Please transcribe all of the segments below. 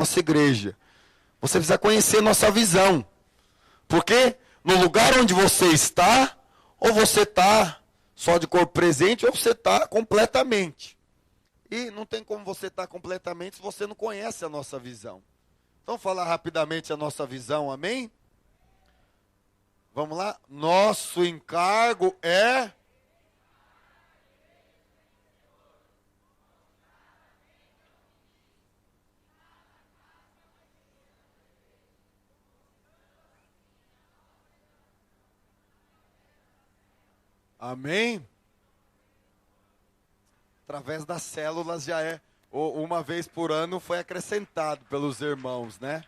nossa igreja. Você precisa conhecer nossa visão. Porque no lugar onde você está, ou você está só de corpo presente, ou você está completamente. E não tem como você estar completamente se você não conhece a nossa visão. Então, falar rapidamente a nossa visão, amém? Vamos lá? Nosso encargo é... Amém? Através das células já é, uma vez por ano foi acrescentado pelos irmãos, né?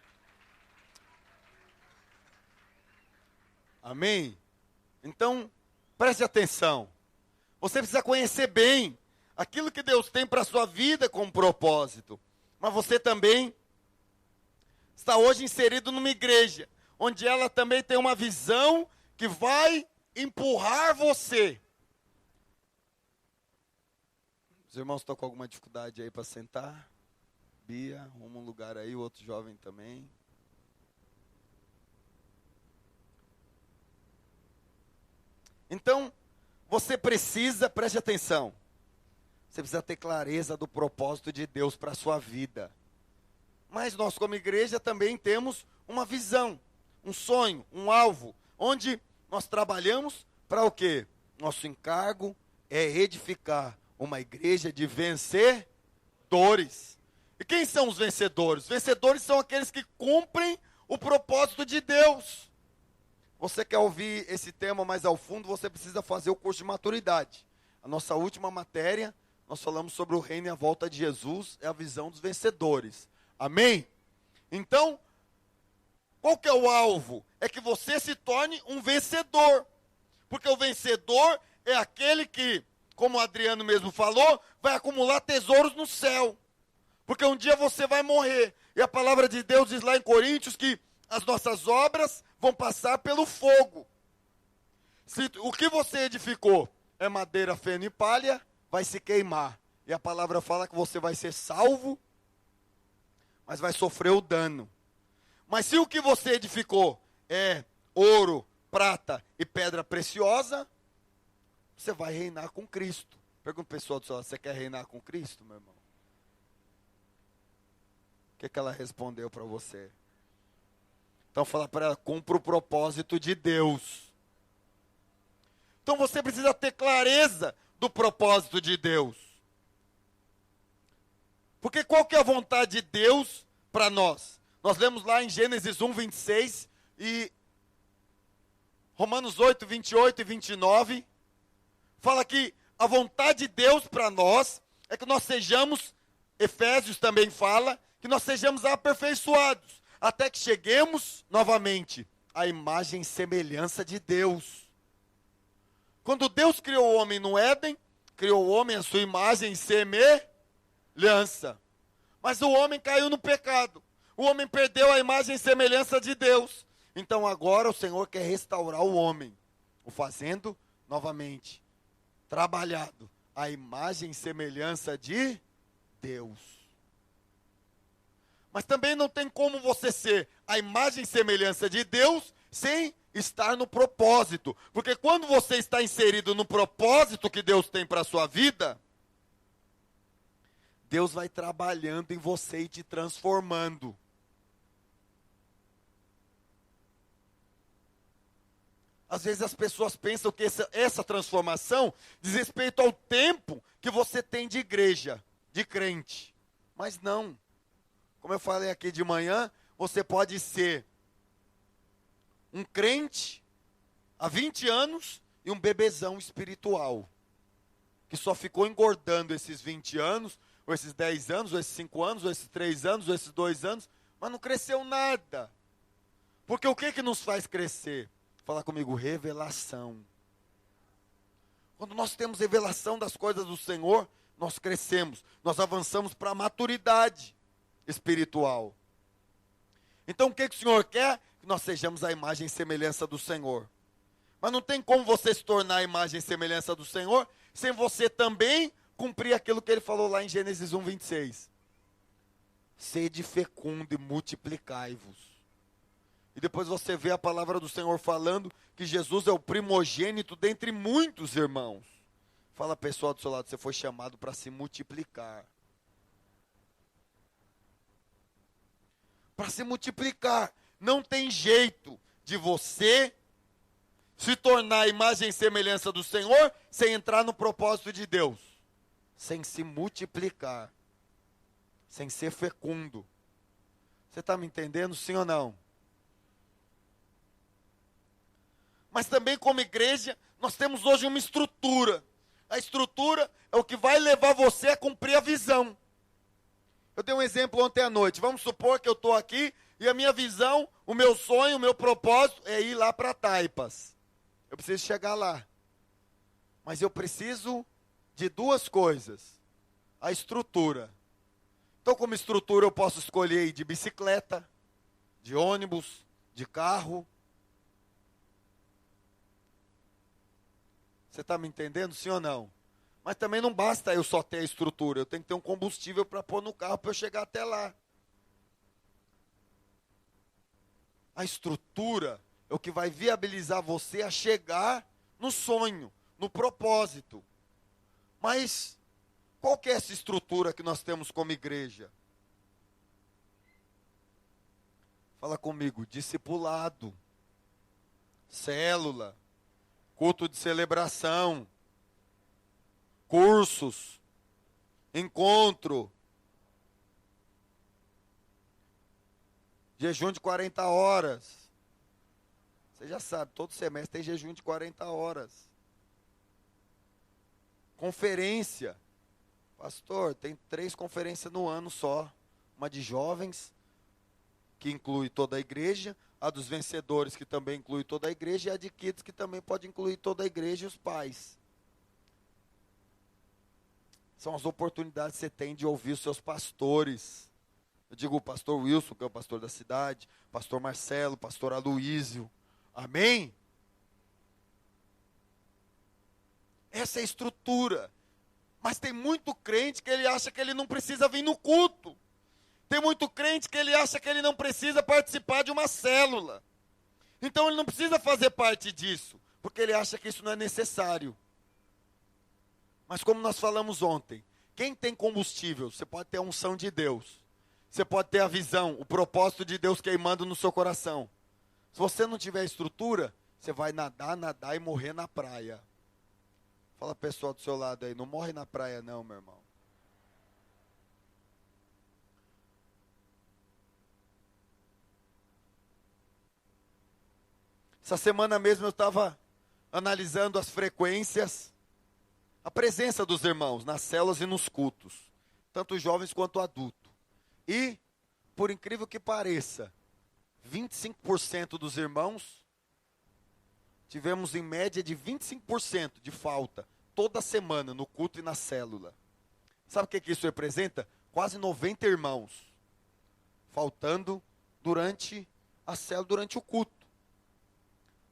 Amém? Então, preste atenção. Você precisa conhecer bem aquilo que Deus tem para a sua vida com propósito. Mas você também está hoje inserido numa igreja, onde ela também tem uma visão que vai empurrar você. Os irmãos estão com alguma dificuldade aí para sentar? Bia, arruma um lugar aí, o outro jovem também. Então, você precisa, preste atenção, você precisa ter clareza do propósito de Deus para a sua vida. Mas nós como igreja também temos uma visão, um sonho, um alvo, onde nós trabalhamos para o quê? Nosso encargo é edificar uma igreja de vencedores. E quem são os vencedores? Os vencedores são aqueles que cumprem o propósito de Deus. Você quer ouvir esse tema mais ao fundo, você precisa fazer o curso de maturidade. A nossa última matéria, nós falamos sobre o reino e a volta de Jesus, é a visão dos vencedores. Amém? Então, qual que é o alvo? É que você se torne um vencedor. Porque o vencedor é aquele que, como o Adriano mesmo falou, vai acumular tesouros no céu. Porque um dia você vai morrer. E a palavra de Deus diz lá em Coríntios que as nossas obras vão passar pelo fogo. Se o que você edificou é madeira, feno e palha, vai se queimar. E a palavra fala que você vai ser salvo, mas vai sofrer o dano. Mas se o que você edificou é ouro, prata e pedra preciosa, você vai reinar com Cristo. Pergunta para o pessoal do seu lado, você quer reinar com Cristo, meu irmão? O que ela respondeu para você? Então fala para ela, cumpra o propósito de Deus. Então você precisa ter clareza do propósito de Deus. Porque qual que é a vontade de Deus para nós? Nós lemos lá em Gênesis 1, 26 e Romanos 8, 28 e 29. Fala que a vontade de Deus para nós é que nós sejamos, Efésios também fala, que nós sejamos aperfeiçoados, até que cheguemos novamente à imagem e semelhança de Deus. Quando Deus criou o homem no Éden, criou o homem à sua imagem e semelhança. Mas o homem caiu no pecado. O homem perdeu a imagem e semelhança de Deus. Então agora o Senhor quer restaurar o homem, o fazendo novamente, trabalhado, a imagem e semelhança de Deus. Mas também não tem como você ser a imagem e semelhança de Deus sem estar no propósito. Porque quando você está inserido no propósito que Deus tem para a sua vida, Deus vai trabalhando em você e te transformando. Às vezes as pessoas pensam que essa transformação diz respeito ao tempo que você tem de igreja, de crente. Mas não. Como eu falei aqui de manhã, você pode ser um crente há 20 anos e um bebezão espiritual. Que só ficou engordando esses 20 anos, ou esses 10 anos, ou esses 5 anos, ou esses 3 anos, ou esses 2 anos, mas não cresceu nada. Porque o que nos faz crescer? Fala comigo, revelação. Quando nós temos revelação das coisas do Senhor, nós crescemos, nós avançamos para a maturidade espiritual. Então o que o Senhor quer? Que nós sejamos a imagem e semelhança do Senhor. Mas não tem como você se tornar a imagem e semelhança do Senhor, sem você também cumprir aquilo que Ele falou lá em Gênesis 1, 26. Sede fecundo e multiplicai-vos. E depois você vê a palavra do Senhor falando que Jesus é o primogênito dentre muitos irmãos. Fala a pessoa do seu lado, você foi chamado para se multiplicar. Para se multiplicar. Não tem jeito de você se tornar a imagem e semelhança do Senhor sem entrar no propósito de Deus. Sem se multiplicar. Sem ser fecundo. Você está me entendendo, sim ou não? Mas também como igreja, nós temos hoje uma estrutura. A estrutura é o que vai levar você a cumprir a visão. Eu dei um exemplo ontem à noite. Vamos supor que eu estou aqui e a minha visão, o meu sonho, o meu propósito é ir lá para Taipas. Eu preciso chegar lá. Mas eu preciso de duas coisas. A estrutura. Então, como estrutura, eu posso escolher ir de bicicleta, de ônibus, de carro. Você está me entendendo, sim ou não? Mas também não basta eu só ter a estrutura. Eu tenho que ter um combustível para pôr no carro para eu chegar até lá. A estrutura é o que vai viabilizar você a chegar no sonho, no propósito. Mas qual que é essa estrutura que nós temos como igreja? Fala comigo, discipulado, célula, culto de celebração, cursos, encontro, jejum de 40 horas. Você já sabe, todo semestre tem jejum de 40 horas. Conferência. Pastor, tem 3 conferências no ano só. Uma de jovens, que inclui toda a igreja, a dos vencedores, que também inclui toda a igreja, e a de kids, que também pode incluir toda a igreja e os pais. São as oportunidades que você tem de ouvir os seus pastores. Eu digo o pastor Wilson, que é o pastor da cidade, pastor Marcelo, pastor Aloísio. Amém? Essa é a estrutura. Mas tem muito crente que ele acha que ele não precisa vir no culto. Tem muito crente que ele acha que ele não precisa participar de uma célula. Então ele não precisa fazer parte disso, porque ele acha que isso não é necessário. Mas como nós falamos ontem, quem tem combustível, você pode ter a unção de Deus. Você pode ter a visão, o propósito de Deus queimando no seu coração. Se você não tiver estrutura, você vai nadar e morrer na praia. Fala a pessoa do seu lado aí, não morre na praia não, meu irmão. Essa semana mesmo eu estava analisando as frequências, a presença dos irmãos nas células e nos cultos, tanto jovens quanto adultos. E, por incrível que pareça, 25% dos irmãos, tivemos em média de 25% de falta, toda semana, no culto e na célula. Sabe o que isso representa? Quase 90 irmãos, faltando durante a célula, durante o culto.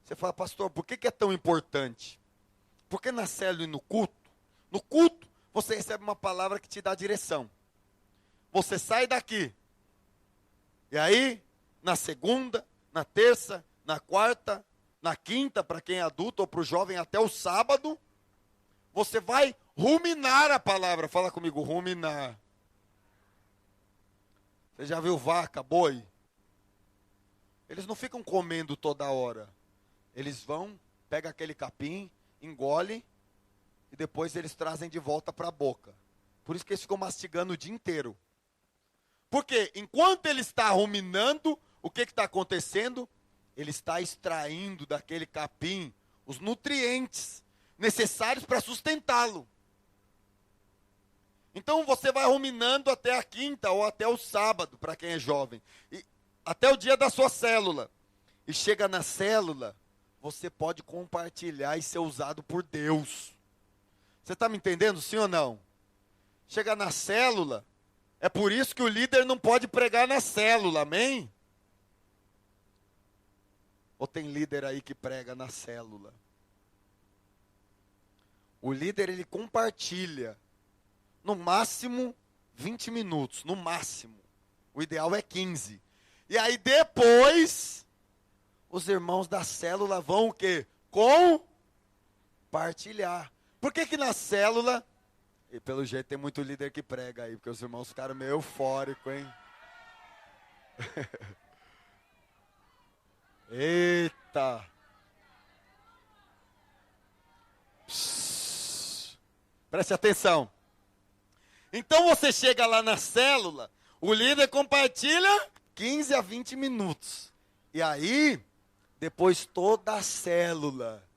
Você fala, pastor, por que é tão importante? Porque na célula e no culto, você recebe uma palavra que te dá direção. Você sai daqui. E aí, na segunda, na terça, na quarta, na quinta, para quem é adulto ou para o jovem, até o sábado, você vai ruminar a palavra. Fala comigo, ruminar. Você já viu vaca, boi? Eles não ficam comendo toda hora. Eles vão, pegam aquele capim, engole e depois eles trazem de volta para a boca. Por isso que eles ficam mastigando o dia inteiro. Porque enquanto ele está ruminando, o que está acontecendo? Ele está extraindo daquele capim os nutrientes necessários para sustentá-lo. Então você vai ruminando até a quinta ou até o sábado, para quem é jovem. E até o dia da sua célula. E chega na célula, você pode compartilhar e ser usado por Deus. Você está me entendendo, sim ou não? Chega na célula, é por isso que o líder não pode pregar na célula, amém? Ou tem líder aí que prega na célula? O líder, ele compartilha, no máximo, 20 minutos, no máximo. O ideal é 15. E aí depois, os irmãos da célula vão o quê? Compartilhar. Por que que na célula... E pelo jeito tem muito líder que prega aí, porque os irmãos ficaram meio eufóricos, hein? Eita! Psss. Preste atenção. Então você chega lá na célula, o líder compartilha 15 a 20 minutos. E aí, depois toda a célula.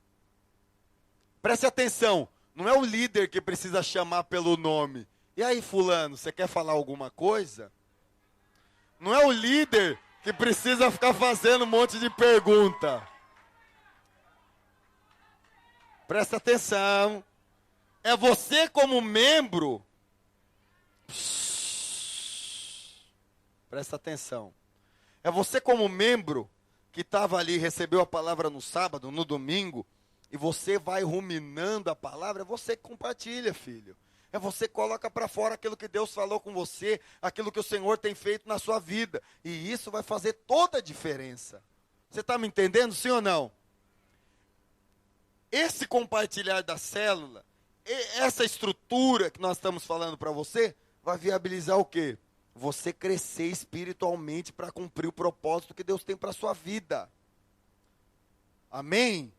Preste atenção, não é o líder que precisa chamar pelo nome. E aí, fulano, você quer falar alguma coisa? Não é o líder que precisa ficar fazendo um monte de pergunta. Presta atenção. É você como membro. Presta atenção. É você como membro que estava ali, recebeu a palavra no sábado, no domingo, e você vai ruminando a palavra, é você que compartilha, filho. É você que coloca para fora aquilo que Deus falou com você, aquilo que o Senhor tem feito na sua vida. E isso vai fazer toda a diferença. Você está me entendendo, sim ou não? Esse compartilhar da célula, essa estrutura que nós estamos falando para você, vai viabilizar o quê? Você crescer espiritualmente para cumprir o propósito que Deus tem para a sua vida. Amém?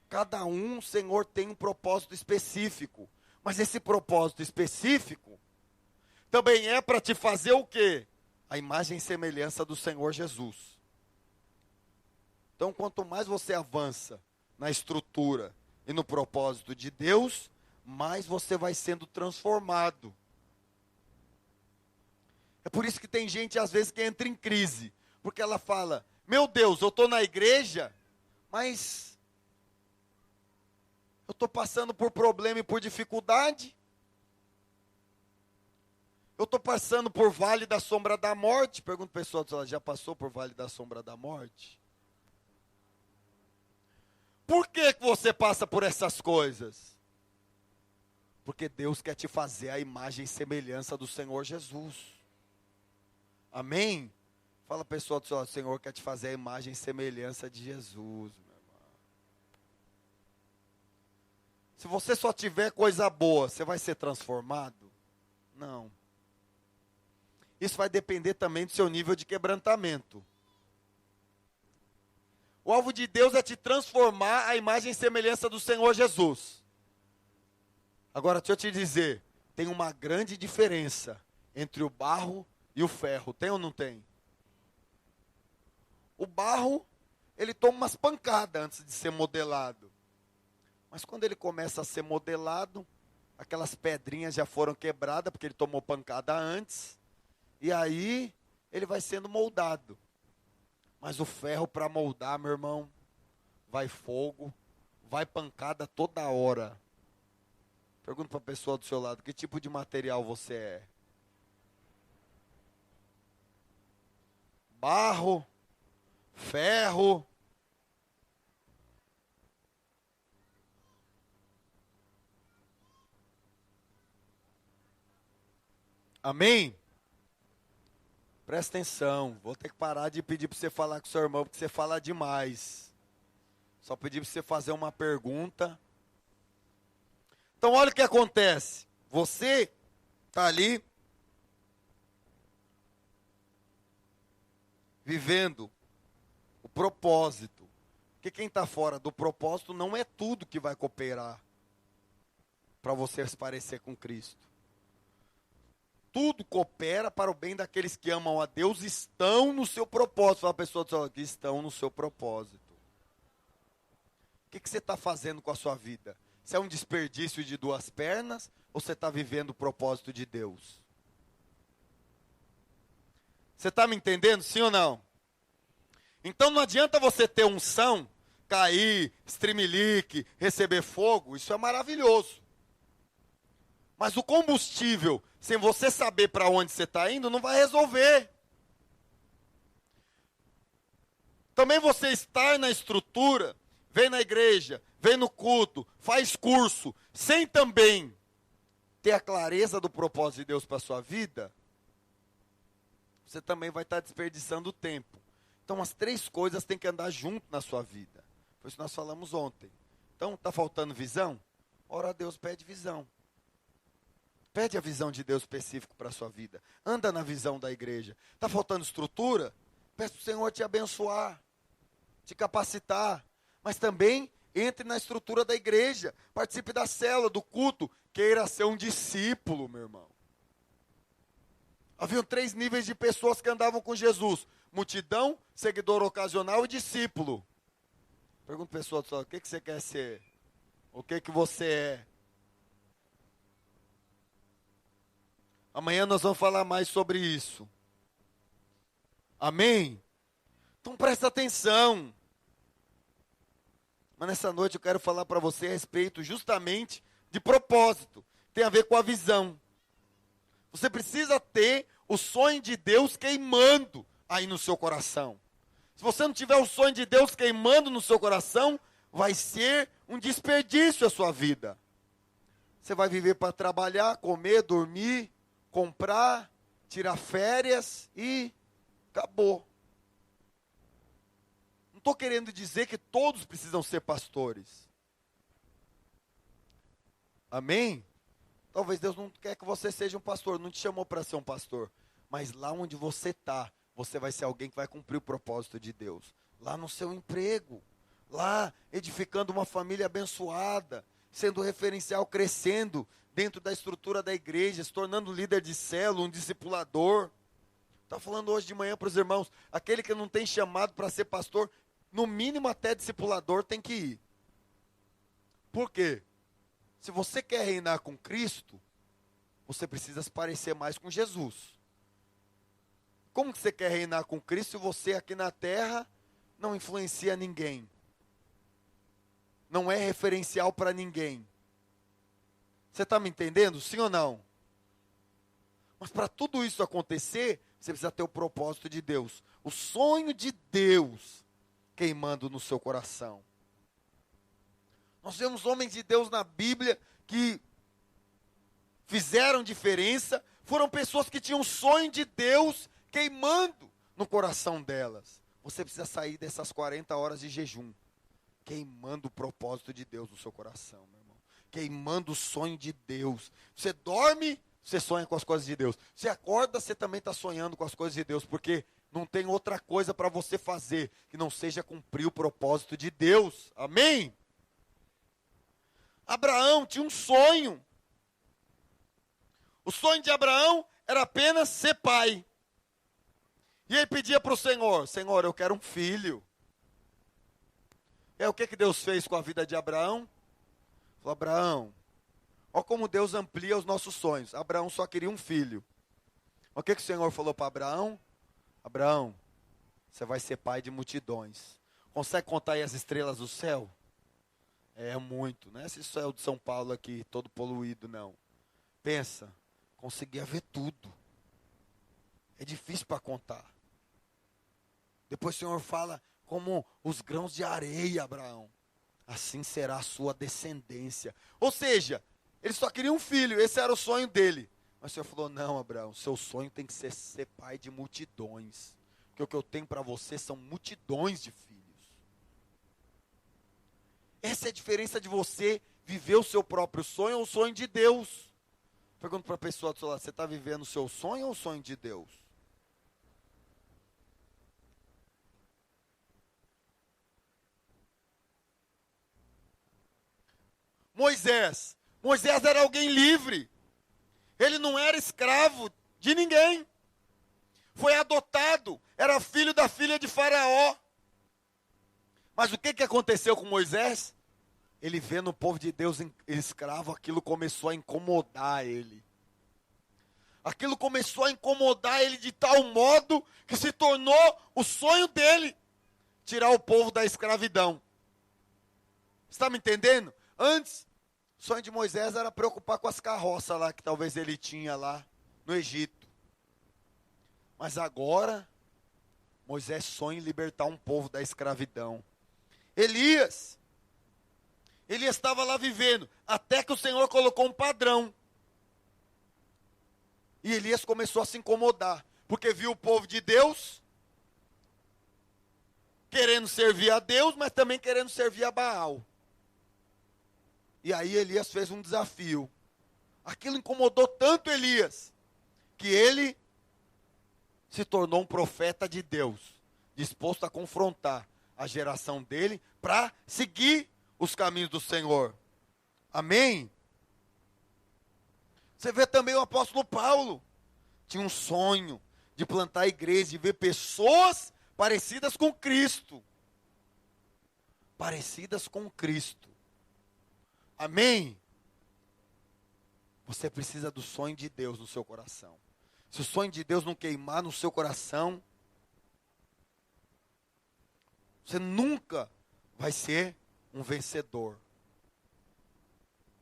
Cada um, o Senhor tem um propósito específico. Mas esse propósito específico também é para te fazer o quê? A imagem e semelhança do Senhor Jesus. Então, quanto mais você avança na estrutura e no propósito de Deus, mais você vai sendo transformado. É por isso que tem gente, às vezes, que entra em crise. Porque ela fala, meu Deus, eu estou na igreja, mas... eu estou passando por problema e por dificuldade. Eu estou passando por vale da sombra da morte. Pergunto para a pessoa, ela já passou por vale da sombra da morte? Por que você passa por essas coisas? Porque Deus quer te fazer a imagem e semelhança do Senhor Jesus. Amém? Fala a pessoa do seu lado, o Senhor quer te fazer a imagem e semelhança de Jesus. Se você só tiver coisa boa, você vai ser transformado? Não. Isso vai depender também do seu nível de quebrantamento. O alvo de Deus é te transformar à imagem e semelhança do Senhor Jesus. Agora, deixa eu te dizer, tem uma grande diferença entre o barro e o ferro. Tem ou não tem? O barro, ele toma umas pancadas antes de ser modelado. Mas quando ele começa a ser modelado, aquelas pedrinhas já foram quebradas, porque ele tomou pancada antes. E aí, ele vai sendo moldado. Mas o ferro para moldar, meu irmão, vai fogo, vai pancada toda hora. Pergunta para a pessoa do seu lado, que tipo de material você é? Barro, ferro... Amém? Presta atenção, vou ter que parar de pedir para você falar com seu irmão, porque você fala demais. Só pedir para você fazer uma pergunta. Então, olha o que acontece. Você está ali, vivendo o propósito. Porque quem está fora do propósito não é tudo que vai cooperar para você se parecer com Cristo. Tudo coopera para o bem daqueles que amam a Deus, estão no seu propósito. Fala a pessoa que estão no seu propósito. O que você está fazendo com a sua vida? Você é um desperdício de duas pernas ou você está vivendo o propósito de Deus? Você está me entendendo, sim ou não? Então não adianta você ter unção, cair, estremelique, receber fogo, isso é maravilhoso. Mas o combustível, sem você saber para onde você está indo, não vai resolver. Também você estar na estrutura, vem na igreja, vem no culto, faz curso, sem também ter a clareza do propósito de Deus para a sua vida, você também vai estar desperdiçando o tempo. Então, as três coisas têm que andar junto na sua vida. Foi isso que nós falamos ontem. Então, está faltando visão? Ora a Deus, pede visão. Pede a visão de Deus específico para a sua vida. Anda na visão da igreja. Está faltando estrutura? Peça para o Senhor te abençoar, te capacitar. Mas também entre na estrutura da igreja. Participe da célula, do culto. Queira ser um discípulo, meu irmão. Haviam 3 níveis de pessoas que andavam com Jesus: multidão, seguidor ocasional e discípulo. Pergunta para a pessoa: o que você quer ser? O que você é? Amanhã nós vamos falar mais sobre isso. Amém? Então presta atenção. Mas nessa noite eu quero falar para você a respeito justamente de propósito. Tem a ver com a visão. Você precisa ter o sonho de Deus queimando aí no seu coração. Se você não tiver o sonho de Deus queimando no seu coração, vai ser um desperdício a sua vida. Você vai viver para trabalhar, comer, dormir, comprar, tirar férias e acabou. Não estou querendo dizer que todos precisam ser pastores. Amém? Talvez Deus não quer que você seja um pastor, não te chamou para ser um pastor. Mas lá onde você está, você vai ser alguém que vai cumprir o propósito de Deus. Lá no seu emprego, lá edificando uma família abençoada, sendo referencial, crescendo dentro da estrutura da igreja, se tornando líder de célula, um discipulador. Está falando hoje de manhã para os irmãos, aquele que não tem chamado para ser pastor, no mínimo até discipulador tem que ir. Por quê? Se você quer reinar com Cristo, você precisa se parecer mais com Jesus. Como que você quer reinar com Cristo se você aqui na terra não influencia ninguém? Não é referencial para ninguém. Você está me entendendo? Sim ou não? Mas para tudo isso acontecer, você precisa ter o propósito de Deus. O sonho de Deus queimando no seu coração. Nós vemos homens de Deus na Bíblia que fizeram diferença. Foram pessoas que tinham o sonho de Deus queimando no coração delas. Você precisa sair dessas 40 horas de jejum, queimando o propósito de Deus no seu coração, meu irmão. Queimando o sonho de Deus. Você dorme, você sonha com as coisas de Deus. Você acorda, você também está sonhando com as coisas de Deus, porque não tem outra coisa para você fazer que não seja cumprir o propósito de Deus. Amém? Abraão tinha um sonho. O sonho de Abraão era apenas ser pai. E ele pedia para o Senhor: Senhor, eu quero um filho. O que Deus fez com a vida de Abraão? Falou: Abraão, olha como Deus amplia os nossos sonhos. Abraão só queria um filho. O que o Senhor falou para Abraão? Abraão, você vai ser pai de multidões. Consegue contar aí as estrelas do céu? É muito, não é esse céu de São Paulo aqui, todo poluído, não. Pensa, conseguia ver tudo. É difícil para contar. Depois o Senhor fala, como os grãos de areia, Abraão, assim será a sua descendência. Ou seja, ele só queria um filho, esse era o sonho dele. Mas o Senhor falou: não, Abraão, seu sonho tem que ser pai de multidões. Porque o que eu tenho para você são multidões de filhos. Essa é a diferença de você viver o seu próprio sonho ou o sonho de Deus. Pergunto para a pessoa do seu lado: você está vivendo o seu sonho ou o sonho de Deus? Moisés era alguém livre. Ele não era escravo de ninguém. Foi adotado, era filho da filha de Faraó. Mas o que aconteceu com Moisés? Ele vendo o povo de Deus escravo, aquilo começou a incomodar ele. Aquilo começou a incomodar ele de tal modo que se tornou o sonho dele, tirar o povo da escravidão. Está me entendendo? Antes, o sonho de Moisés era preocupar com as carroças lá, que talvez ele tinha lá no Egito. Mas agora, Moisés sonha em libertar um povo da escravidão. Elias estava lá vivendo, até que o Senhor colocou um padrão. E Elias começou a se incomodar, Porque viu o povo de Deus querendo servir a Deus, mas também querendo servir a Baal. E aí Elias fez um desafio. Aquilo incomodou tanto Elias, que ele se tornou um profeta de Deus, disposto a confrontar a geração dele para seguir os caminhos do Senhor. Amém? Você vê também o apóstolo Paulo, tinha um sonho de plantar a igreja, de ver pessoas parecidas com Cristo. Parecidas com Cristo. Amém? Você precisa do sonho de Deus no seu coração. Se o sonho de Deus não queimar no seu coração, você nunca vai ser um vencedor.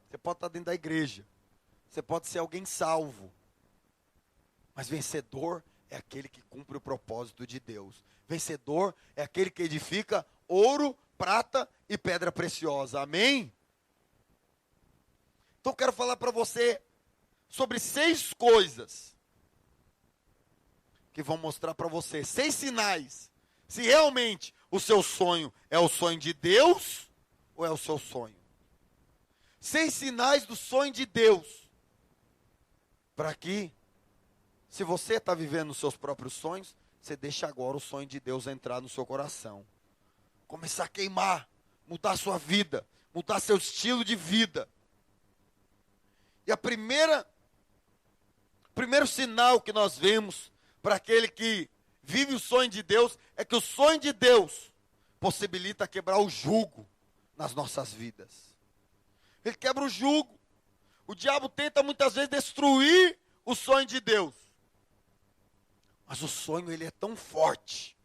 Você pode estar dentro da igreja, você pode ser alguém salvo, mas vencedor é aquele que cumpre o propósito de Deus. Vencedor é aquele que edifica ouro, prata e pedra preciosa. Amém? Então eu quero falar para você sobre 6 coisas que vão mostrar para você, 6 sinais, se realmente o seu sonho é o sonho de Deus ou é o seu sonho. 6 sinais do sonho de Deus, para que, se você está vivendo os seus próprios sonhos, você deixa agora o sonho de Deus entrar no seu coração. Começar a queimar, mudar a sua vida, mudar seu estilo de vida. E primeiro sinal que nós vemos para aquele que vive o sonho de Deus é que o sonho de Deus possibilita quebrar o jugo nas nossas vidas. Ele quebra o jugo. O diabo tenta muitas vezes destruir o sonho de Deus. Mas o sonho ele é tão forte,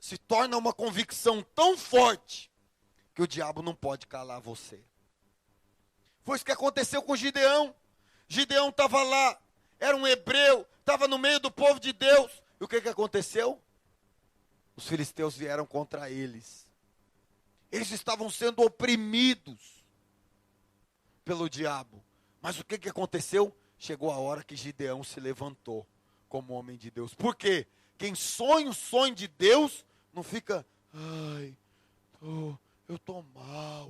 se torna uma convicção tão forte, que o diabo não pode calar você. Foi isso que aconteceu com Gideão. Gideão estava lá, era um hebreu, estava no meio do povo de Deus. E o que aconteceu? Os filisteus vieram contra eles. Eles estavam sendo oprimidos pelo diabo. Mas o que aconteceu? Chegou a hora que Gideão se levantou como homem de Deus. Por quê? Quem sonha o sonho de Deus, não fica, eu estou mal.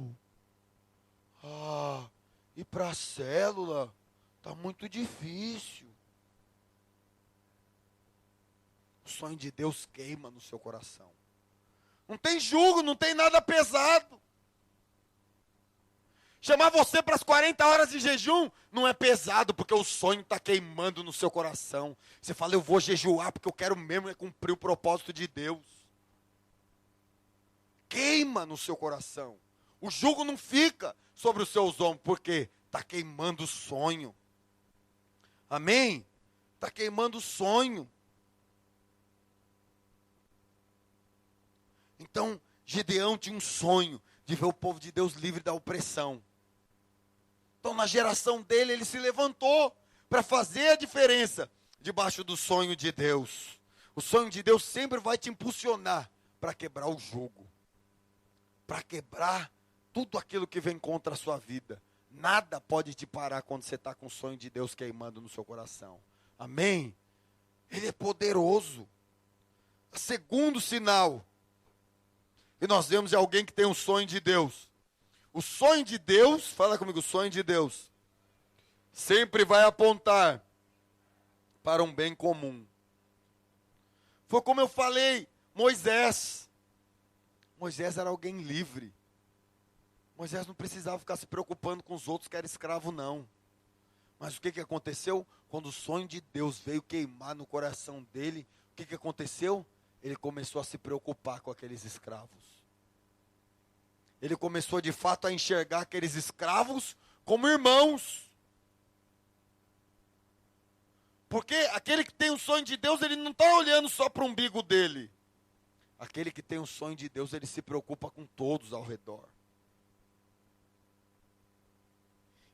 Ir para a célula está muito difícil. O sonho de Deus queima no seu coração. Não tem jugo, não tem nada pesado. Chamar você para as 40 horas de jejum não é pesado, porque o sonho está queimando no seu coração. Você fala, eu vou jejuar porque eu quero mesmo cumprir o propósito de Deus. Queima no seu coração. O jugo não fica sobre os seus ombros, porque está queimando o sonho. Amém? Está queimando o sonho. Então, Gideão tinha um sonho de ver o povo de Deus livre da opressão. Então, na geração dele, ele se levantou para fazer a diferença debaixo do sonho de Deus. O sonho de Deus sempre vai te impulsionar para quebrar o jugo, para quebrar tudo aquilo que vem contra a sua vida. Nada pode te parar quando você está com o sonho de Deus queimando no seu coração. Amém? Ele é poderoso. O segundo sinal que nós vemos é alguém que tem um sonho de Deus. O sonho de Deus, fala comigo, o sonho de Deus sempre vai apontar para um bem comum. Foi como eu falei, Moisés era alguém livre. Moisés não precisava ficar se preocupando com os outros que eram escravos, não. Mas o que aconteceu? Quando o sonho de Deus veio queimar no coração dele, o que aconteceu? Ele começou a se preocupar com aqueles escravos. Ele começou de fato a enxergar aqueles escravos como irmãos. Porque aquele que tem o sonho de Deus, ele não está olhando só para o umbigo dele. Aquele que tem o sonho de Deus, ele se preocupa com todos ao redor.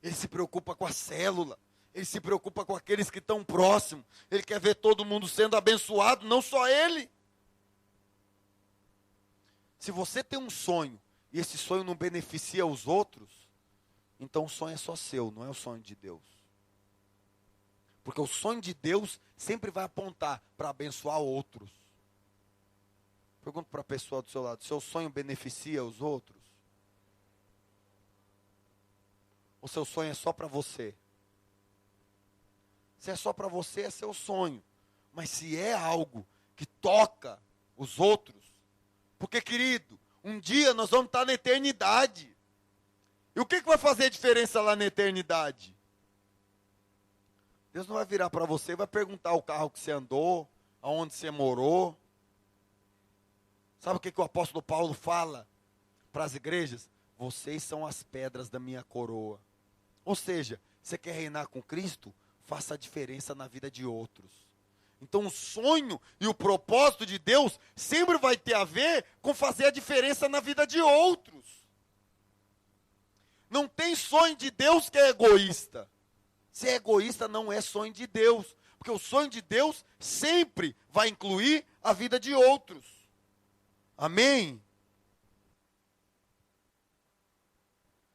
Ele se preocupa com a célula. Ele se preocupa com aqueles que estão próximos. Ele quer ver todo mundo sendo abençoado, não só ele. Se você tem um sonho, e esse sonho não beneficia os outros, então o sonho é só seu, não é o sonho de Deus. Porque o sonho de Deus sempre vai apontar para abençoar outros. Pergunto para a pessoa do seu lado, seu sonho beneficia os outros? Ou seu sonho é só para você? Se é só para você, é seu sonho. Mas se é algo que toca os outros, porque, querido, um dia nós vamos estar na eternidade. E o que vai fazer diferença lá na eternidade? Deus não vai virar para você e vai perguntar o carro que você andou, aonde você morou. Sabe o que o apóstolo Paulo fala para as igrejas? Vocês são as pedras da minha coroa. Ou seja, você quer reinar com Cristo? Faça a diferença na vida de outros. Então o sonho e o propósito de Deus sempre vai ter a ver com fazer a diferença na vida de outros. Não tem sonho de Deus que é egoísta. Ser egoísta não é sonho de Deus. Porque o sonho de Deus sempre vai incluir a vida de outros. Amém?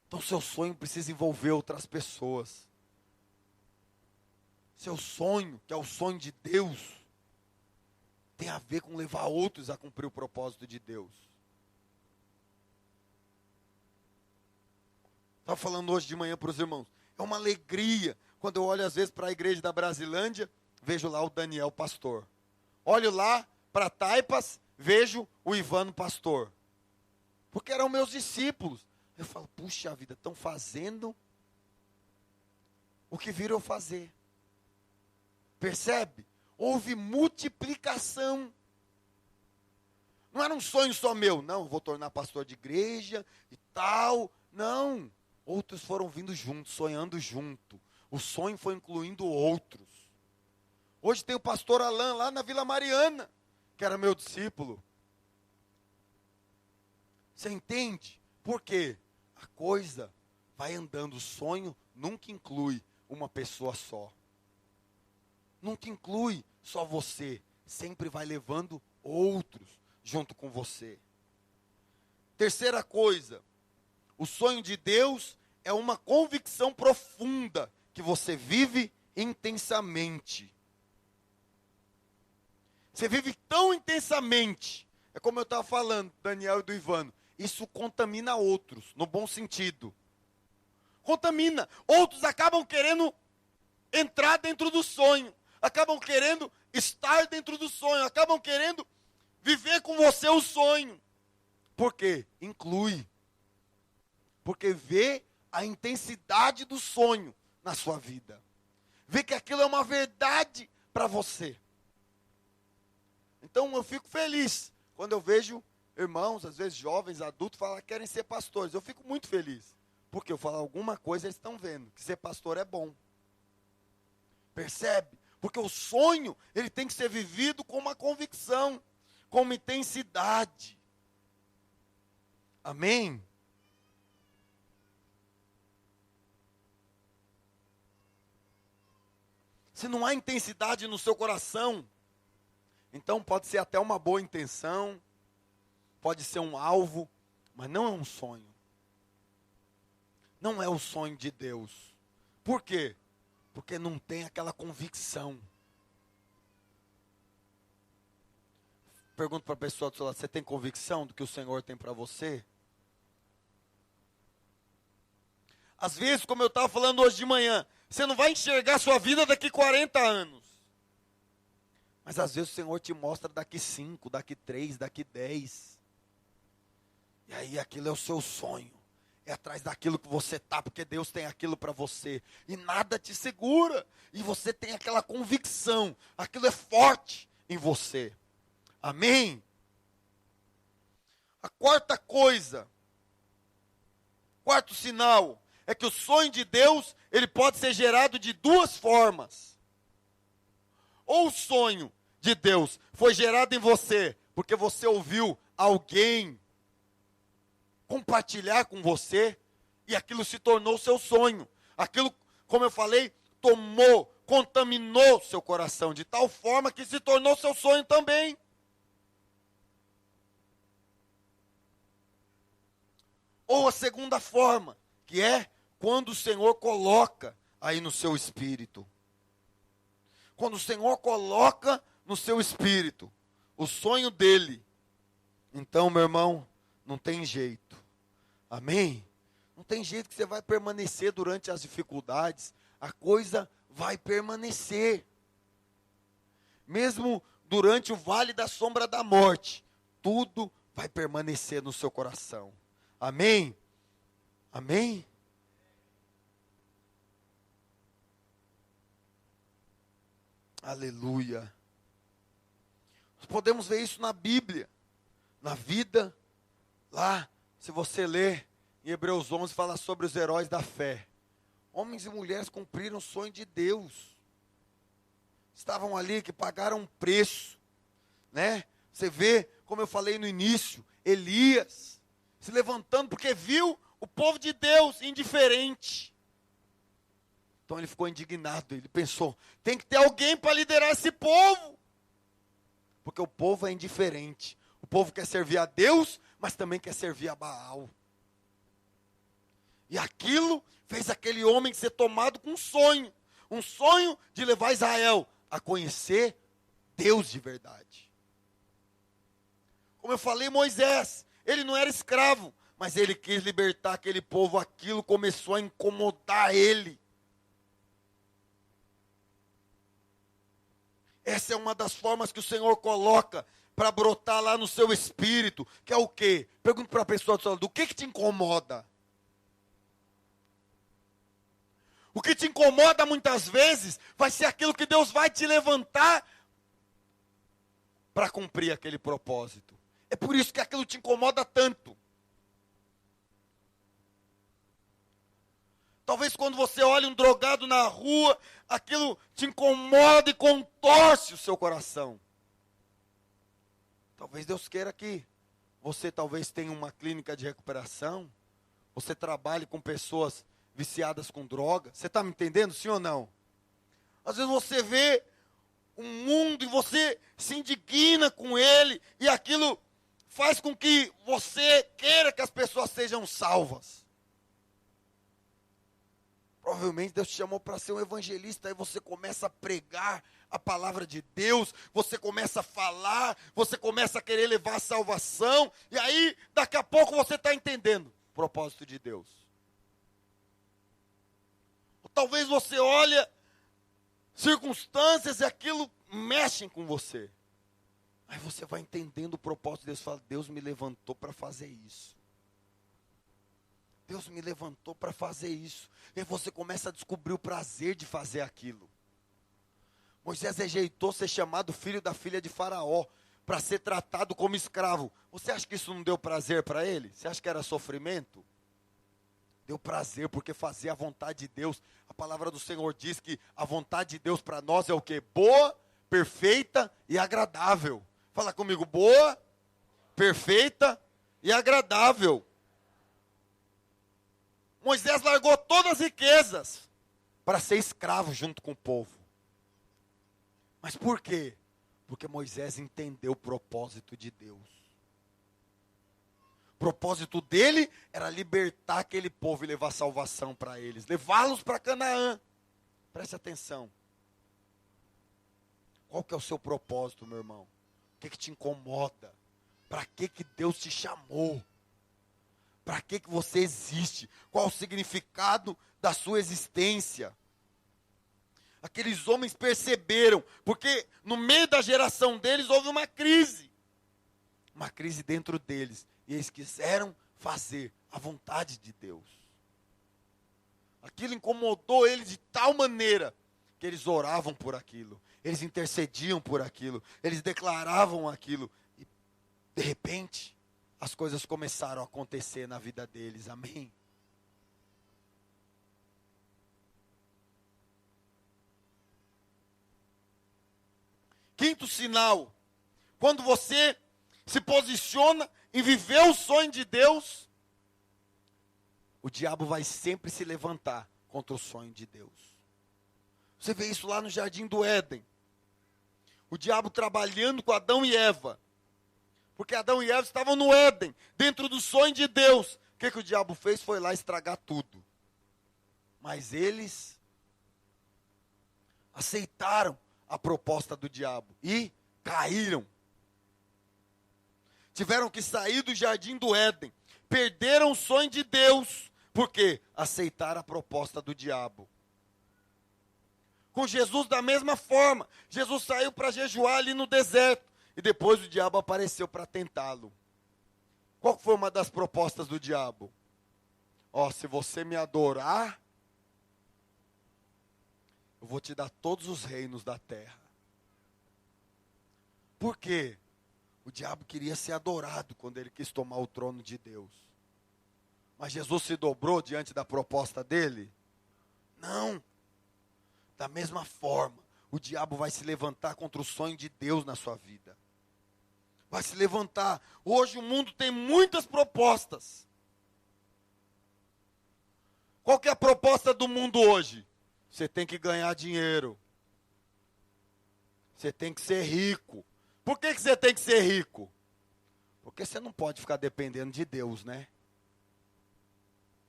Então seu sonho precisa envolver outras pessoas. Seu sonho, que é o sonho de Deus, tem a ver com levar outros a cumprir o propósito de Deus. Estava falando hoje de manhã para os irmãos. É uma alegria quando eu olho às vezes para a igreja da Brasilândia, vejo lá o Daniel pastor. Olho lá para Taipas, vejo o Ivano pastor. Porque eram meus discípulos. Eu falo, puxa vida, estão fazendo o que viram eu fazer. Percebe? Houve multiplicação. Não era um sonho só meu. Não, vou tornar pastor de igreja e tal. Não. Outros foram vindo juntos, sonhando junto. O sonho foi incluindo outros. Hoje tem o pastor Alain lá na Vila Mariana, que era meu discípulo. Você entende? Por quê? A coisa vai andando. O sonho nunca inclui uma pessoa só. Nunca inclui só você. Sempre vai levando outros junto com você. Terceira coisa. O sonho de Deus é uma convicção profunda que você vive intensamente. Você vive tão intensamente. É como eu estava falando, Daniel e do Ivano. Isso contamina outros, no bom sentido. Contamina. Outros acabam querendo entrar dentro do sonho. Acabam querendo estar dentro do sonho. Acabam querendo viver com você o sonho. Por quê? Inclui. Porque vê a intensidade do sonho na sua vida. Vê que aquilo é uma verdade para você. Então eu fico feliz quando eu vejo irmãos, às vezes jovens, adultos, falar que querem ser pastores. Eu fico muito feliz. Porque eu falo alguma coisa, eles estão vendo que ser pastor é bom. Percebe? Porque o sonho, ele tem que ser vivido com uma convicção, com uma intensidade. Amém? Se não há intensidade no seu coração, então pode ser até uma boa intenção, pode ser um alvo, mas não é um sonho. Não é o sonho de Deus. Por quê? Porque não tem aquela convicção. Pergunto para a pessoa do seu lado, você tem convicção do que o Senhor tem para você? Às vezes, como eu estava falando hoje de manhã, você não vai enxergar a sua vida daqui 40 anos. Mas às vezes o Senhor te mostra daqui 5, daqui 3, daqui 10. E aí aquilo é o seu sonho. É atrás daquilo que você está, porque Deus tem aquilo para você. E nada te segura. E você tem aquela convicção. Aquilo é forte em você. Amém? A quarta coisa, quarto sinal, é que o sonho de Deus, ele pode ser gerado de duas formas. Ou o sonho de Deus foi gerado em você, porque você ouviu alguém compartilhar com você, e aquilo se tornou seu sonho. Aquilo, como eu falei, tomou, contaminou seu coração, de tal forma que se tornou seu sonho também. Ou a segunda forma, que é quando o Senhor coloca aí no seu espírito. Quando o Senhor coloca no seu espírito o sonho dele, então, meu irmão, não tem jeito. Amém? Não tem jeito que você vai permanecer durante as dificuldades. A coisa vai permanecer. Mesmo durante o vale da sombra da morte, tudo vai permanecer no seu coração. Amém? Amém? Aleluia. Nós podemos ver isso na Bíblia, na vida, lá, se você ler em Hebreus 11, fala sobre os heróis da fé. Homens e mulheres cumpriram o sonho de Deus. Estavam ali que pagaram um preço, né? Você vê, como eu falei no início, Elias se levantando porque viu o povo de Deus indiferente. Então ele ficou indignado, ele pensou, tem que ter alguém para liderar esse povo. Porque o povo é indiferente. O povo quer servir a Deus, mas também quer servir a Baal. E aquilo fez aquele homem ser tomado com um sonho de levar Israel a conhecer Deus de verdade. Como eu falei, Moisés, ele não era escravo, mas ele quis libertar aquele povo, aquilo começou a incomodar ele. Essa é uma das formas que o Senhor coloca para brotar lá no seu espírito, que é o quê? Pergunto para a pessoa do seu lado, o que te incomoda? O que te incomoda muitas vezes vai ser aquilo que Deus vai te levantar para cumprir aquele propósito. É por isso que aquilo te incomoda tanto. Talvez quando você olha um drogado na rua, aquilo te incomoda e contorce o seu coração. Talvez Deus queira que você talvez tenha uma clínica de recuperação, você trabalhe com pessoas viciadas com droga. Você está me entendendo, sim ou não? Às vezes você vê um mundo e você se indigna com ele, e aquilo faz com que você queira que as pessoas sejam salvas. Provavelmente Deus te chamou para ser um evangelista, aí você começa a pregar a palavra de Deus, você começa a falar, você começa a querer levar a salvação, e aí daqui a pouco você está entendendo o propósito de Deus. Ou talvez você olha circunstâncias e aquilo mexem com você. Aí você vai entendendo o propósito de Deus, fala, Deus me levantou para fazer isso. Deus me levantou para fazer isso. E aí você começa a descobrir o prazer de fazer aquilo. Moisés rejeitou ser chamado filho da filha de Faraó, para ser tratado como escravo. Você acha que isso não deu prazer para ele? Você acha que era sofrimento? Deu prazer, porque fazia a vontade de Deus. A palavra do Senhor diz que a vontade de Deus para nós é o quê? Boa, perfeita e agradável. Fala comigo, boa, perfeita e agradável. Moisés largou todas as riquezas para ser escravo junto com o povo. Mas por quê? Porque Moisés entendeu o propósito de Deus. O propósito dele era libertar aquele povo e levar salvação para eles. Levá-los para Canaã. Preste atenção. Qual que é o seu propósito, meu irmão? O que te incomoda? Para que Deus te chamou? Para que você existe? Qual o significado da sua existência? Aqueles homens perceberam, porque no meio da geração deles houve uma crise dentro deles, e eles quiseram fazer a vontade de Deus. Aquilo incomodou eles de tal maneira, que eles oravam por aquilo, eles intercediam por aquilo, eles declaravam aquilo, e de repente, as coisas começaram a acontecer na vida deles, amém? Quinto sinal, quando você se posiciona em viver o sonho de Deus, o diabo vai sempre se levantar contra o sonho de Deus. Você vê isso lá no Jardim do Éden. O diabo trabalhando com Adão e Eva. Porque Adão e Eva estavam no Éden, dentro do sonho de Deus. O que o diabo fez? Foi lá estragar tudo. Mas eles aceitaram a proposta do diabo e caíram. Tiveram que sair do jardim do Éden. Perderam o sonho de Deus. Por quê? Aceitaram a proposta do diabo. Com Jesus da mesma forma. Jesus saiu para jejuar ali no deserto. E depois o diabo apareceu para tentá-lo. Qual foi uma das propostas do diabo? Ó, se você me adorar, eu vou te dar todos os reinos da terra. Por quê? O diabo queria ser adorado quando ele quis tomar o trono de Deus. Mas Jesus se dobrou diante da proposta dele? Não. Da mesma forma, o diabo vai se levantar contra o sonho de Deus na sua vida. Vai se levantar. Hoje o mundo tem muitas propostas. Qual que é a proposta do mundo hoje? Você tem que ganhar dinheiro. Você tem que ser rico. Por que você tem que ser rico? Porque você não pode ficar dependendo de Deus, né?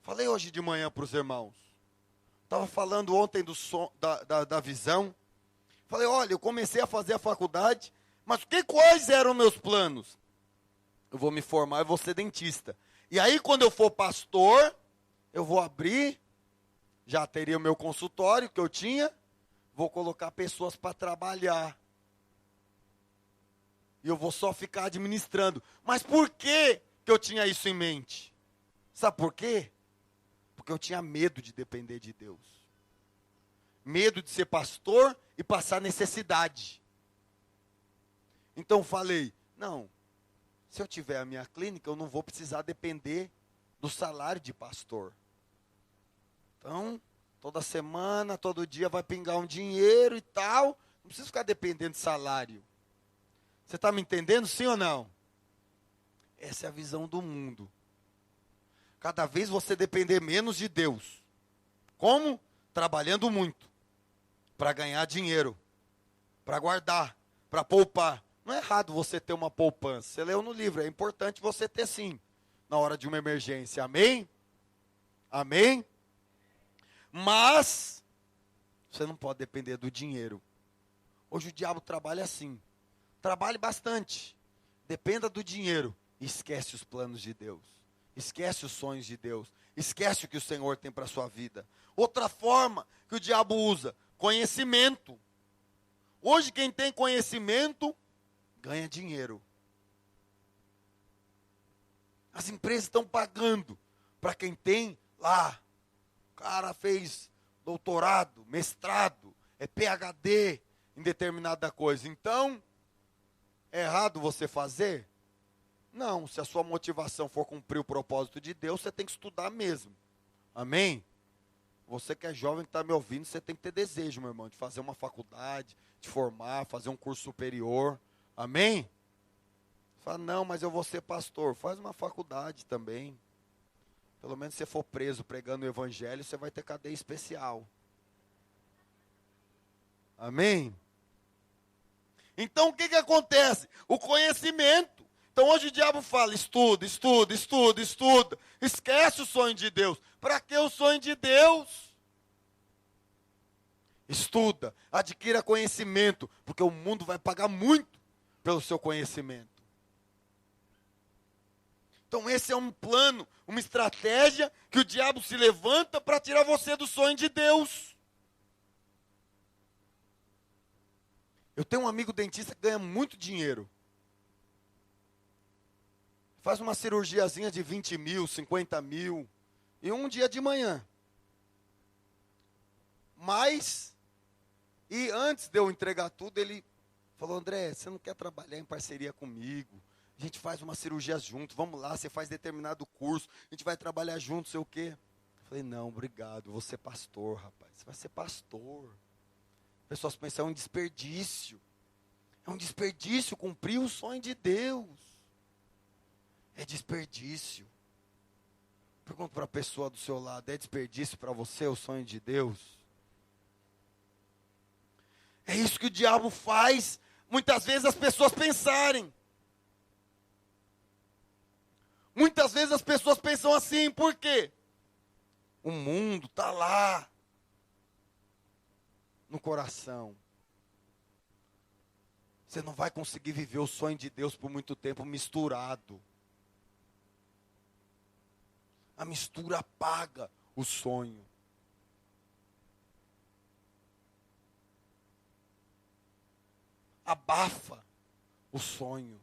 Falei hoje de manhã para os irmãos. Estava falando ontem da visão. Falei, olha, eu comecei a fazer a faculdade, mas quais eram meus planos? Eu vou me formar, eu vou ser dentista. E aí, quando eu for pastor, eu vou abrir, já teria o meu consultório que eu tinha, vou colocar pessoas para trabalhar. E eu vou só ficar administrando. Mas por que eu tinha isso em mente? Sabe por quê? Porque eu tinha medo de depender de Deus. Medo de ser pastor e passar necessidade. Então falei, não, se eu tiver a minha clínica, eu não vou precisar depender do salário de pastor. Então, toda semana, todo dia vai pingar um dinheiro e tal. Não preciso ficar dependendo de salário. Você está me entendendo, sim ou não? Essa é a visão do mundo. Cada vez você depender menos de Deus. Como? Trabalhando muito. Para ganhar dinheiro. Para guardar. Para poupar. Não é errado você ter uma poupança. Você leu no livro, é importante você ter sim. Na hora de uma emergência. Amém? Amém? Mas, você não pode depender do dinheiro. Hoje o diabo trabalha assim. Trabalhe bastante. Dependa do dinheiro. E esquece os planos de Deus. Esquece os sonhos de Deus. Esquece o que o Senhor tem para a sua vida. Outra forma que o diabo usa, conhecimento. Hoje quem tem conhecimento, ganha dinheiro. As empresas estão pagando para quem tem lá. O cara fez doutorado, mestrado, é PhD em determinada coisa. Então, é errado você fazer? Não, se a sua motivação for cumprir o propósito de Deus, você tem que estudar mesmo. Amém? Você que é jovem, que está me ouvindo, você tem que ter desejo, meu irmão, de fazer uma faculdade, de formar, fazer um curso superior. Amém? Fala, não, mas eu vou ser pastor. Faz uma faculdade também. Pelo menos se você for preso pregando o evangelho, você vai ter cadeia especial. Amém? Então o que acontece? O conhecimento. Então hoje o diabo fala, estuda, estuda, estuda, estuda. Esquece o sonho de Deus. Para que o sonho de Deus? Estuda, adquira conhecimento, porque o mundo vai pagar muito pelo seu conhecimento. Então esse é um plano, uma estratégia que o diabo se levanta para tirar você do sonho de Deus. Eu tenho um amigo dentista que ganha muito dinheiro. Faz uma cirurgiazinha de 20 mil, 50 mil, em um dia de manhã. Mas, e antes de eu entregar tudo, ele falou, André, você não quer trabalhar em parceria comigo? A gente faz uma cirurgia junto, vamos lá, você faz determinado curso, a gente vai trabalhar junto, sei o quê. Eu falei, não, obrigado, eu vou ser pastor, rapaz, você vai ser pastor. As pessoas pensam, é um desperdício. É um desperdício cumprir o sonho de Deus. É desperdício. Pergunta para a pessoa do seu lado, é desperdício para você o sonho de Deus? É isso que o diabo faz, muitas vezes as pessoas pensarem. Muitas vezes as pessoas pensam assim, por quê? O mundo está lá, no coração. Você não vai conseguir viver o sonho de Deus por muito tempo misturado. A mistura apaga o sonho. Abafa o sonho.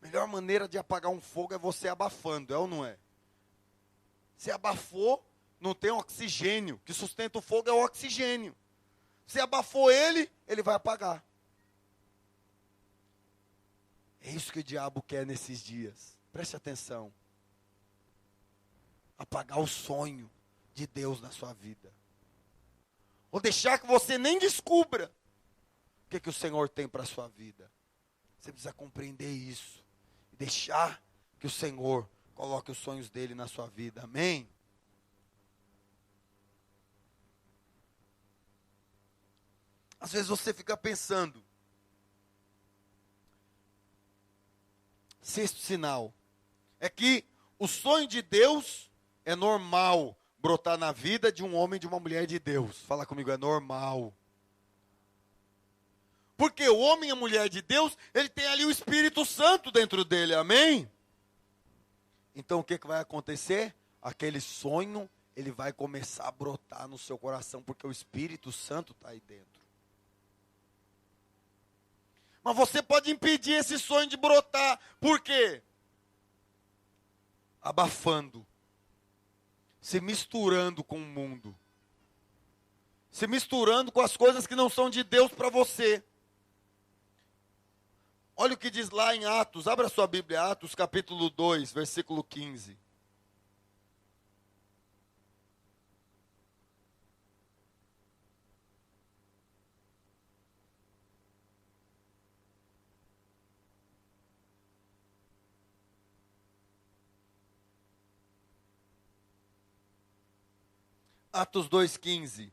A melhor maneira de apagar um fogo é você abafando, é ou não é? Se abafou, não tem oxigênio. O que sustenta o fogo é o oxigênio. Se abafou ele, ele vai apagar. É isso que o diabo quer nesses dias. Preste atenção. Apagar o sonho de Deus na sua vida. Ou deixar que você nem descubra o que o Senhor tem para a sua vida. Você precisa compreender isso. E deixar que o Senhor coloque os sonhos dele na sua vida. Amém? Às vezes você fica pensando. Sexto sinal. É que o sonho de Deus é normal brotar na vida de um homem e de uma mulher de Deus. Fala comigo, é normal. Porque o homem e a mulher de Deus, ele tem ali o Espírito Santo dentro dele, amém? Então o que vai acontecer? Aquele sonho, ele vai começar a brotar no seu coração, porque o Espírito Santo está aí dentro. Mas você pode impedir esse sonho de brotar. Por quê? Abafando. Se misturando com o mundo. Se misturando com as coisas que não são de Deus para você. Olha o que diz lá em Atos. Abra sua Bíblia, Atos capítulo 2, versículo 15. Atos 2,15.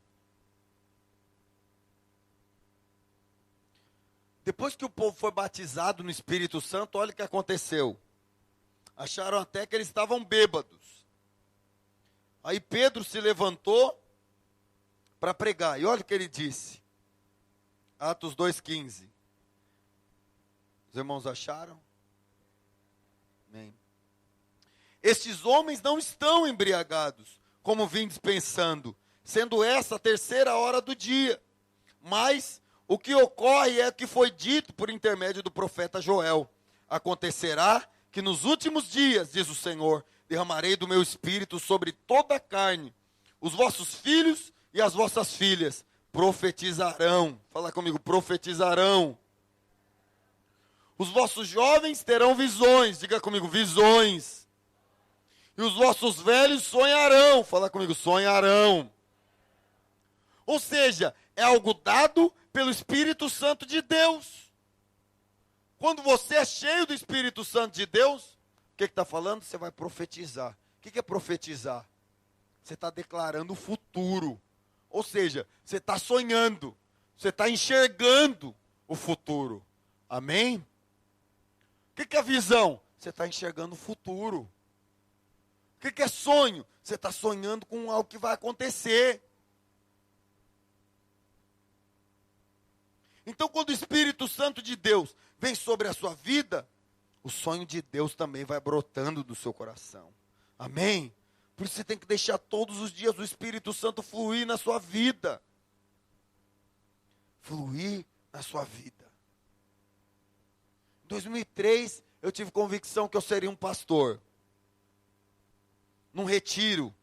Depois que o povo foi batizado no Espírito Santo, olha o que aconteceu. Acharam até que eles estavam bêbados. Aí Pedro se levantou para pregar. E olha o que ele disse. Atos 2,15. Os irmãos acharam? Amém. Estes homens não estão embriagados, como vim dispensando, sendo essa a terceira hora do dia. Mas o que ocorre é o que foi dito por intermédio do profeta Joel. Acontecerá que nos últimos dias, diz o Senhor, derramarei do meu espírito sobre toda a carne. Os vossos filhos e as vossas filhas profetizarão. Fala comigo, profetizarão. Os vossos jovens terão visões. Diga comigo, visões. E os vossos velhos sonharão. Fala comigo, sonharão. Ou seja, é algo dado pelo Espírito Santo de Deus. Quando você é cheio do Espírito Santo de Deus, o que está falando? Você vai profetizar. O que é profetizar? Você está declarando o futuro. Ou seja, você está sonhando. Você está enxergando o futuro. Amém? O que é visão? Você está enxergando o futuro. O que é sonho? Você está sonhando com algo que vai acontecer. Então, quando o Espírito Santo de Deus vem sobre a sua vida, o sonho de Deus também vai brotando do seu coração. Amém? Por isso você tem que deixar todos os dias o Espírito Santo fluir na sua vida. Fluir na sua vida. Em 2003, eu tive convicção que eu seria um pastor. Num retiro.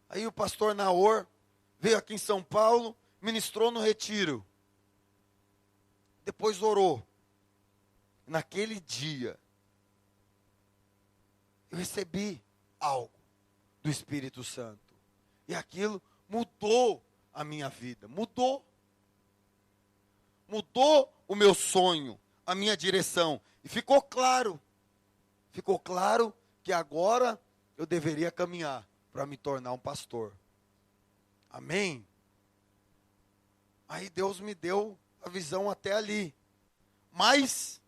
Aí o pastor Naor veio aqui em São Paulo, ministrou no retiro. Depois orou. Naquele dia, eu recebi algo do Espírito Santo. E aquilo mudou a minha vida. Mudou. Mudou o meu sonho, a minha direção. E ficou claro. Ficou claro que agora eu deveria caminhar para me tornar um pastor. Amém? Aí Deus me deu a visão até ali. Mas,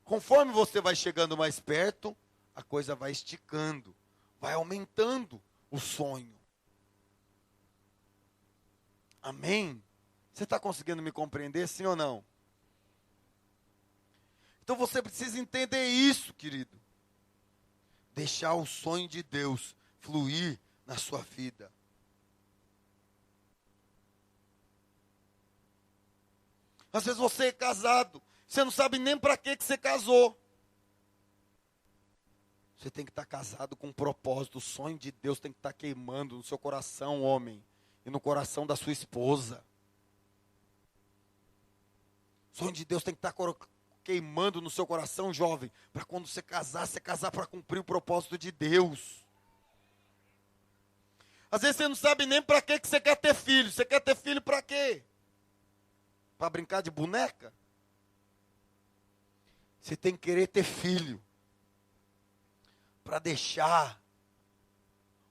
conforme você vai chegando mais perto, a coisa vai esticando, vai aumentando o sonho. Amém? Você está conseguindo me compreender, sim ou não? Então você precisa entender isso, querido. Deixar o sonho de Deus fluir na sua vida. Às vezes você é casado, você não sabe nem para que você casou. Você tem que estar casado com um propósito. O sonho de Deus tem que estar queimando no seu coração, homem, e no coração da sua esposa. O sonho de Deus tem que estar queimando no seu coração, jovem, para quando você casar para cumprir o propósito de Deus. Às vezes você não sabe nem para que você quer ter filho. Você quer ter filho para quê? Para brincar de boneca? Você tem que querer ter filho para deixar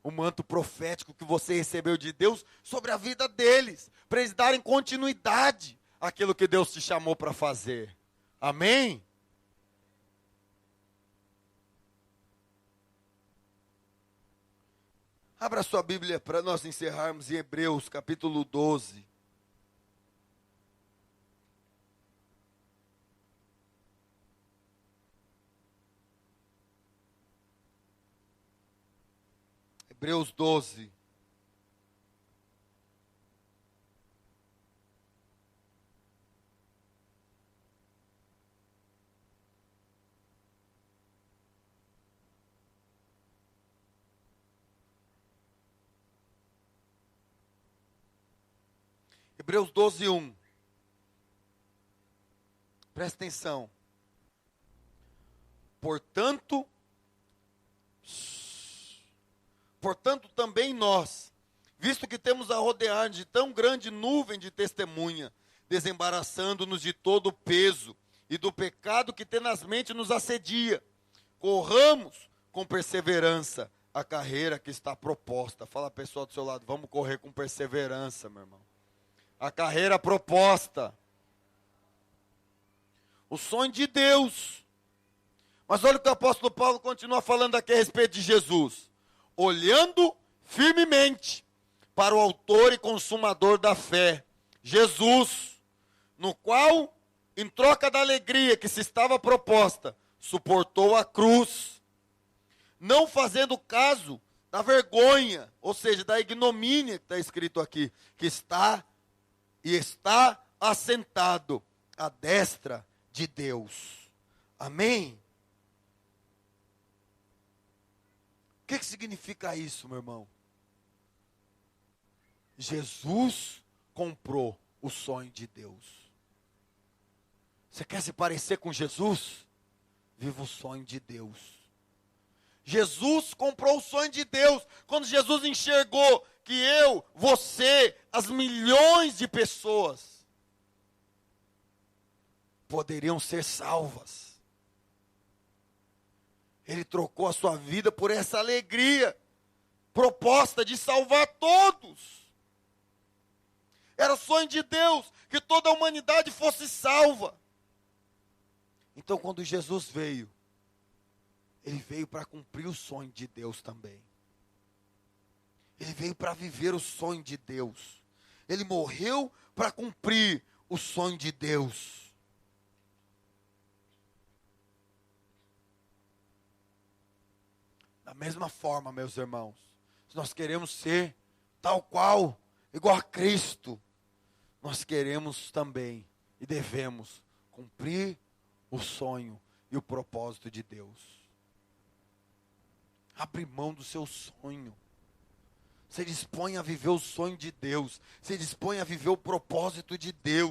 o manto profético que você recebeu de Deus sobre a vida deles, para eles darem continuidade àquilo que Deus te chamou para fazer. Amém? Abra sua Bíblia para nós encerrarmos em Hebreus capítulo 12. Hebreus 12. Hebreus 12, 1. Presta atenção. Portanto, também nós, visto que temos a rodear de tão grande nuvem de testemunha, desembaraçando-nos de todo o peso e do pecado que tenazmente nos assedia, corramos com perseverança a carreira que está proposta. Fala a pessoa do seu lado, vamos correr com perseverança, meu irmão. A carreira proposta. O sonho de Deus. Mas olha o que o apóstolo Paulo continua falando aqui a respeito de Jesus. Olhando firmemente para o autor e consumador da fé, Jesus, no qual, em troca da alegria que se estava proposta, suportou a cruz, não fazendo caso da vergonha, ou seja, da ignomínia que está escrito aqui, que está assentado à destra de Deus. Amém? O que significa isso, meu irmão? Jesus comprou o sonho de Deus. Você quer se parecer com Jesus? Viva o sonho de Deus. Jesus comprou o sonho de Deus. Quando Jesus enxergou que eu, você, as milhões de pessoas poderiam ser salvas, Ele trocou a sua vida por essa alegria proposta de salvar todos. Era o sonho de Deus que toda a humanidade fosse salva. Então, quando Jesus veio, Ele veio para cumprir o sonho de Deus também. Ele veio para viver o sonho de Deus. Ele morreu para cumprir o sonho de Deus. Da mesma forma, meus irmãos, se nós queremos ser tal qual, igual a Cristo, nós queremos também e devemos cumprir o sonho e o propósito de Deus. Abre mão do seu sonho. Se dispõe a viver o sonho de Deus. Se dispõe a viver o propósito de Deus.